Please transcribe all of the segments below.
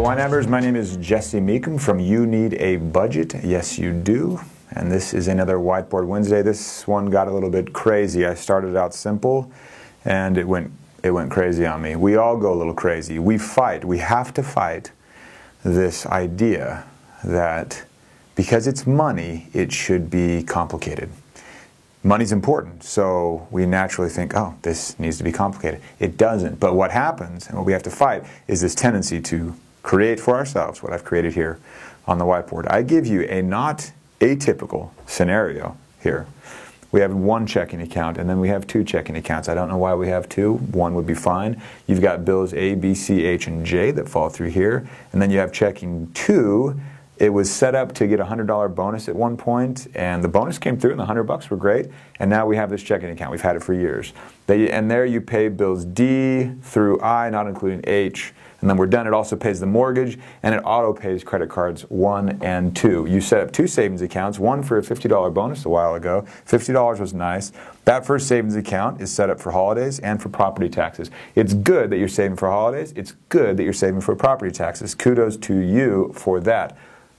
Hello, Winehabbers. My name is Jesse Meekum from You Need a Budget. Yes, you do. And this is another Whiteboard Wednesday. This one got a little bit crazy. I started out simple, and it went crazy on me. We all go a little crazy. We fight. We have to fight this idea that because it's money, it should be complicated. Money's important, so we naturally think, oh, this needs to be complicated. It doesn't. But what happens, and what we have to fight, is this tendency to create for ourselves what I've created here on the whiteboard. I give you a not atypical scenario here. We have one checking account, and then we have two checking accounts. I don't know why we have two. One would be fine. You've got bills A, B, C, H, and J that fall through here, and then you have checking two. It was set up to get a $100 bonus at one point, and the bonus came through, and the $100 were great. And now we have this checking account. We've had it for years. And there you pay bills D through I, not including H, and then we're done. It also pays the mortgage, and it auto pays credit cards 1 and 2. You set up two savings accounts, one for a $50 bonus a while ago. $50 was nice. That first savings account is set up for holidays and for property taxes. It's good that you're saving for holidays. It's good that you're saving for property taxes. Kudos to you for that.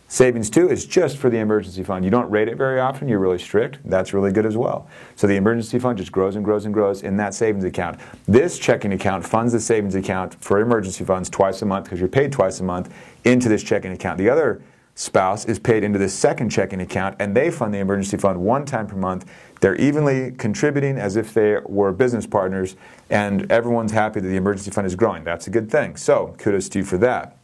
Savings 2 is just for the emergency fund. You don't rate it very often. You're really strict. That's really good as well. So the emergency fund just grows and grows and grows in that savings account. This checking account funds the savings account for emergency funds twice a month, because you're paid twice a month, into this checking account. The other spouse is paid into this second checking account, and they fund the emergency fund one time per month. They're evenly contributing as if they were business partners, and everyone's happy that the emergency fund is growing. That's a good thing. So kudos to you for that.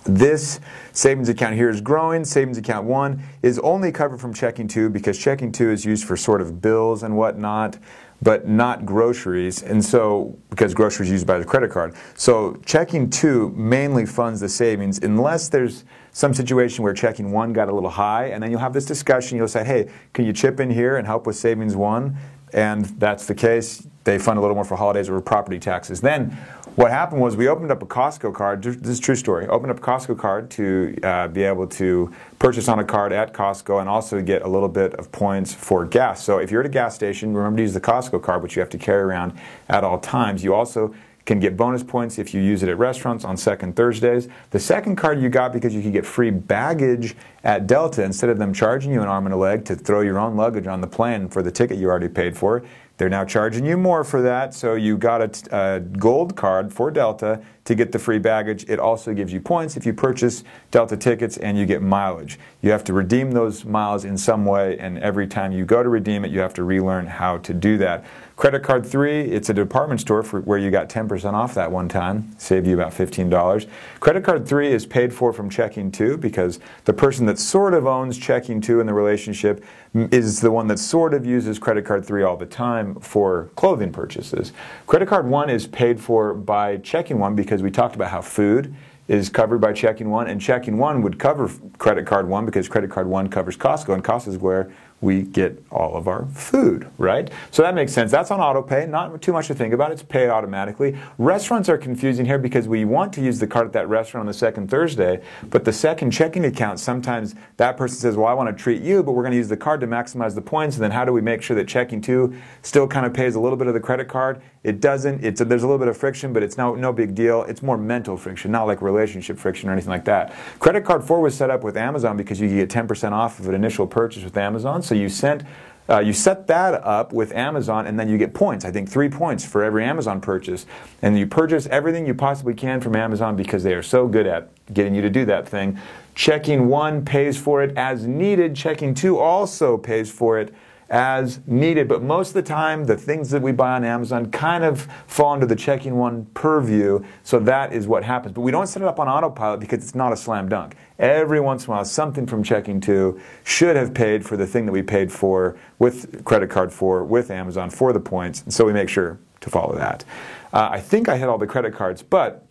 This savings account here is growing. Savings account 1 is only covered from checking 2 because checking 2 is used for sort of bills and whatnot, but not groceries, and so because groceries are used by the credit card. So checking 2 mainly funds the savings unless there's some situation where checking 1 got a little high, and then you'll have this discussion. You'll say, hey, can you chip in here and help with savings 1? And that's the case. They fund a little more for holidays or property taxes. Then what happened was we opened up a Costco card. This is a true story. Opened up a Costco card to be able to purchase on a card at Costco and also get a little bit of points for gas. So if you're at a gas station, remember to use the Costco card, which you have to carry around at all times. You also can get bonus points if you use it at restaurants on second Thursdays. The second card you got because you could get free baggage at Delta. Instead of them charging you an arm and a leg to throw your own luggage on the plane for the ticket you already paid for, they're now charging you more for that, so you got a gold card for Delta to get the free baggage. It also gives you points if you purchase Delta tickets, and you get mileage. You have to redeem those miles in some way, and every time you go to redeem it, you have to relearn how to do that. Credit card 3, it's a department store where you got 10% off that one time, saved you about $15. Credit card 3 is paid for from checking 2 because the person that sort of owns checking 2 in the relationship is the one that sort of uses credit card 3 all the time for clothing purchases. Credit card 1 is paid for by checking 1 because we talked about how food is covered by checking 1, and checking 1 would cover credit card 1 because credit card 1 covers Costco, and Costco is where we get all of our food, right? So that makes sense. That's on auto pay, not too much to think about. It's paid automatically. Restaurants are confusing here because we want to use the card at that restaurant on the second Thursday, but the second checking account, sometimes that person says, well, I want to treat you, but we're going to use the card to maximize the points, and then how do we make sure that checking 2 still kind of pays a little bit of the credit card? It doesn't. There's a little bit of friction, but it's no big deal. It's more mental friction, not like relationship friction or anything like that. Credit card 4 was set up with Amazon because you get 10% off of an initial purchase with Amazon. So you set that up with Amazon, and then you get points. I think 3 points for every Amazon purchase. And you purchase everything you possibly can from Amazon because they are so good at getting you to do that thing. Checking 1 pays for it as needed. Checking 2 also pays for it as needed, but most of the time the things that we buy on Amazon kind of fall under the checking 1 purview, so that is what happens. But we don't set it up on autopilot because it's not a slam dunk. Every once in a while something from checking 2 should have paid for the thing that we paid for with credit card 4 with Amazon for the points, and so we make sure to follow that. I think I hit all the credit cards, but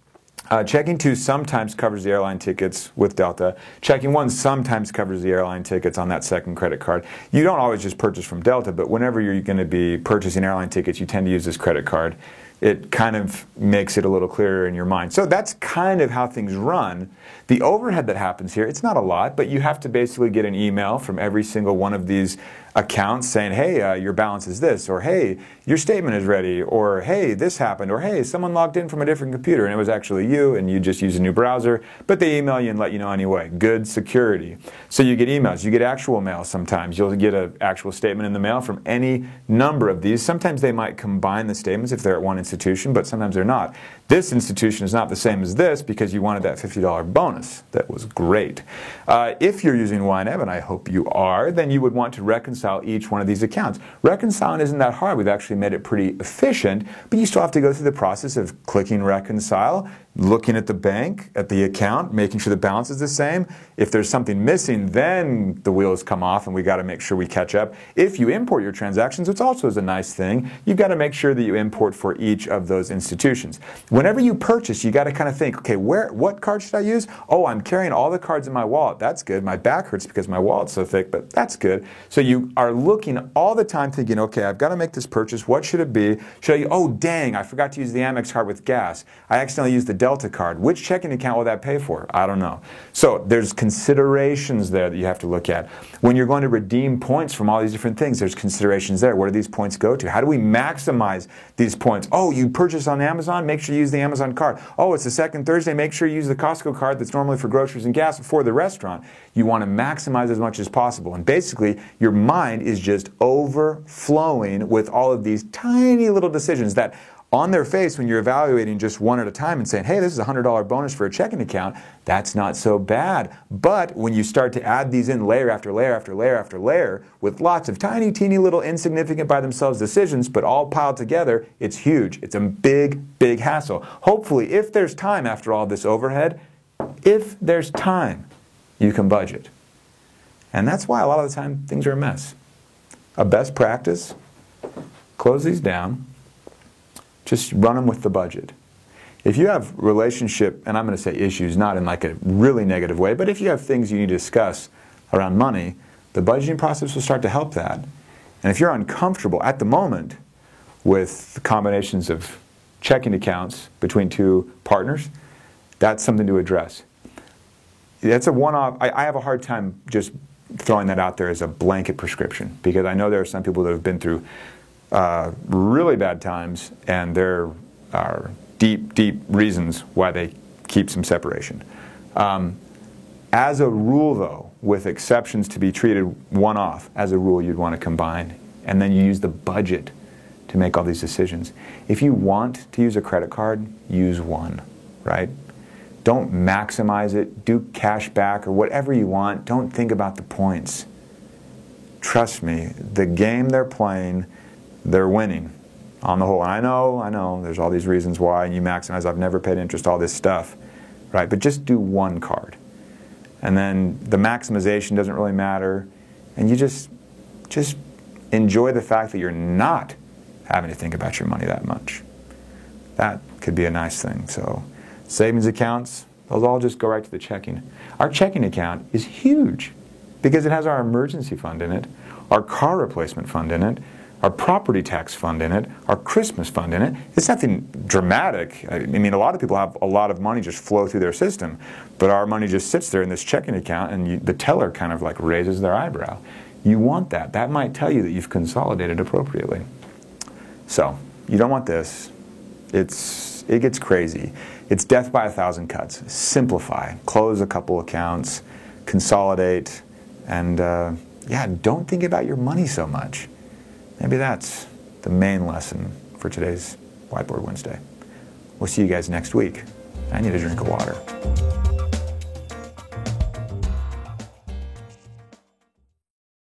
checking 2 sometimes covers the airline tickets with Delta. Checking 1 sometimes covers the airline tickets on that second credit card. You don't always just purchase from Delta, but whenever you're going to be purchasing airline tickets, you tend to use this credit card. It kind of makes it a little clearer in your mind. So that's kind of how things run. The overhead that happens here, it's not a lot, but you have to basically get an email from every single one of these accounts saying, hey, your balance is this, or hey, your statement is ready, or hey, this happened, or hey, someone logged in from a different computer and it was actually you and you just use a new browser, but they email you and let you know anyway. Good security. So you get emails, you get actual mail sometimes. You'll get an actual statement in the mail from any number of these. Sometimes they might combine the statements if they're at one institution, but sometimes they're not. This institution is not the same as this because you wanted that $50 bonus. That was great. If you're using YNAB, and I hope you are, then you would want to reconcile each one of these accounts. Reconciling isn't that hard. We've actually made it pretty efficient, but you still have to go through the process of clicking reconcile, looking at the bank, at the account, making sure the balance is the same. If there's something missing, then the wheels come off and we got to make sure we catch up. If you import your transactions, which also is a nice thing, you've got to make sure that you import for each of those institutions. Whenever you purchase, you got to kind of think, okay, what card should I use? Oh, I'm carrying all the cards in my wallet. That's good. My back hurts because my wallet's so thick, but that's good. So you are looking all the time thinking, okay, I've got to make this purchase. What should it be? Should I, oh, dang, I forgot to use the Amex card with gas. I accidentally used the Delta card. Which checking account will that pay for? I don't know. So there's considerations there that you have to look at. When you're going to redeem points from all these different things, there's considerations there. Where do these points go to? How do we maximize these points? Oh, you purchase on Amazon? Make sure you use the Amazon card. Oh, it's the second Thursday. Make sure you use the Costco card that's normally for groceries and gas for the restaurant. You want to maximize as much as possible. And basically, your mind is just overflowing with all of these tiny little decisions that on their face, when you're evaluating just one at a time and saying, hey, this is a $100 bonus for a checking account, that's not so bad. But when you start to add these in layer after layer after layer after layer with lots of tiny, teeny little insignificant by themselves decisions, but all piled together, it's huge. It's a big, big hassle. Hopefully, if there's time after all this overhead, if there's time, you can budget. And that's why a lot of the time things are a mess. A best practice, close these down. Just run them with the budget. If you have relationship, and I'm going to say issues, not in like a really negative way, but if you have things you need to discuss around money, the budgeting process will start to help that. And if you're uncomfortable at the moment with the combinations of checking accounts between two partners, that's something to address. That's a one-off. I have a hard time just throwing that out there as a blanket prescription because I know there are some people that have been through really bad times, and there are deep, deep reasons why they keep some separation. As a rule, though, with exceptions to be treated one-off, as a rule you'd want to combine, and then you use the budget to make all these decisions. If you want to use a credit card, use one, right? Don't maximize it. Do cash back or whatever you want. Don't think about the points. Trust me, the game they're playing, they're winning on the whole. And I know, there's all these reasons why, and you maximize, I've never paid interest, all this stuff, right? But just do one card. And then the maximization doesn't really matter. And you just enjoy the fact that you're not having to think about your money that much. That could be a nice thing. So savings accounts, those all just go right to the checking. Our checking account is huge because it has our emergency fund in it, our car replacement fund in it, our property tax fund in it, our Christmas fund in it. It's nothing dramatic. I mean, a lot of people have a lot of money just flow through their system, but our money just sits there in this checking account, and the teller kind of like raises their eyebrow. You want that. That might tell you that you've consolidated appropriately. So, you don't want this. It gets crazy. It's death by 1,000 cuts. Simplify. Close a couple accounts. Consolidate. And yeah, don't think about your money so much. Maybe that's the main lesson for today's Whiteboard Wednesday. We'll see you guys next week. I need a drink of water.